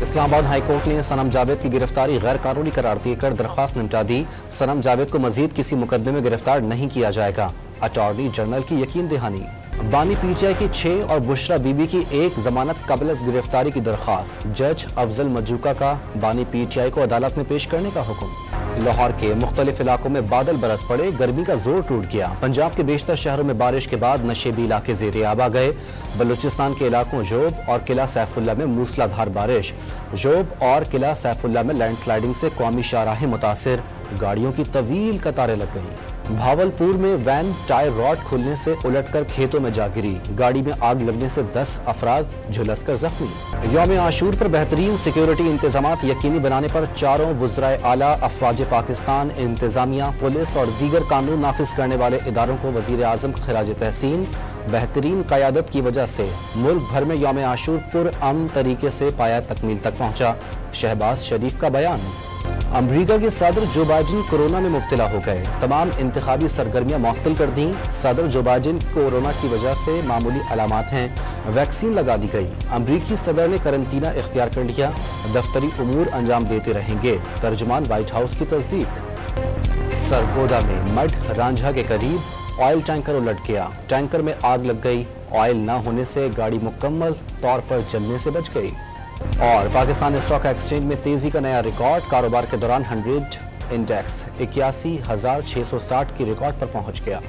Islamabad high court ने सनम जावेद की गिरफ्तारी गैर कानूनी करार देकर दरख्वास्त निपटा दी। सनम जावेद को मजीद किसी मुकदमे में गिरफ्तार नहीं किया जाएगा। अटॉर्नी जनरल की यकीन दहानी। बानी पीटीआई की 6 और बुशरा बीबी की 1 जमानत कबल गिरफ्तारी की दरख्वास्त। जज अफजल मजूका का बानी पीटीआई को अदालत में पेश करने का हुक्म। लाहौर के मुख्तलिफ इलाकों में बादल बरस पड़े, गर्मी का जोर टूट गया। पंजाब के बेशतर शहरों में बारिश के बाद नशेबी इलाके ज़ेरे आब आ गए। बलूचिस्तान के इलाकों जोब और किला सैफुल्ला में मूसलाधार बारिश। जोब और किला सैफुल्ला में लैंडस्लाइडिंग से कौमी शाहराहें मुतासिर, गाड़ियों की तवील कतारें लग गईं। भावलपुर में वैन टायर रॉड खुलने से उलटकर खेतों में जा गिरी। गाड़ी में आग लगने से 10 अफराद झुलसकर जख्मी। यौम आशूर पर बेहतरीन सिक्योरिटी इंतजामात यकीनी बनाने पर चारों वुज़राए आला, अफवाज पाकिस्तान, इंतजामिया, पुलिस और दीगर कानून नाफिज करने वाले इदारों को वज़ीर आज़म खिराज तहसीन। बेहतरीन क़यादत की वजह से मुल्क भर में यौम आशूर पुरअमन तरीके से पाया तकमील तक पहुँचा। शहबाज शरीफ का बयान। अमरीका के सदर जो बाइडेन कोरोना में मुब्तला हो गए। तमाम इंतखाबी सरगर्मियां मुअत्तल कर दी। सदर जो बाइडेन कोरोना की वजह से मामूली अलामात हैं, वैक्सीन लगा दी गई। अमरीकी सदर ने करंतना इख्तियार कर लिया। दफ्तरी उमूर अंजाम देते रहेंगे। तर्जुमान व्हाइट हाउस की तस्दीक। सरगोदा में मड रांझा के करीब ऑयल टैंकर उलट गया। टैंकर में आग लग गई। ऑयल न होने से गाड़ी मुकम्मल तौर पर जलने से बच गई। और पाकिस्तान स्टॉक एक्सचेंज में तेजी का नया रिकॉर्ड। कारोबार के दौरान 100 इंडेक्स 81,660 की रिकॉर्ड पर पहुंच गया।